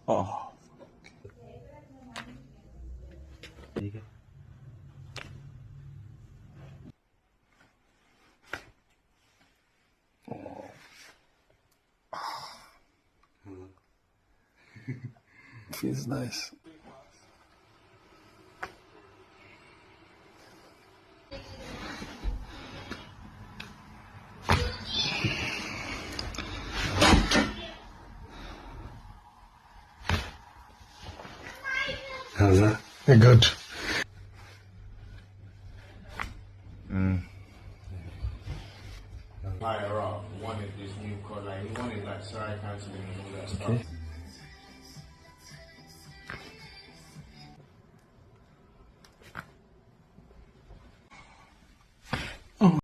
Oh. Feels nice. How's that? They're good. Higher up wanted this new color. He wanted like Sarai canceling and all that stuff. Okay.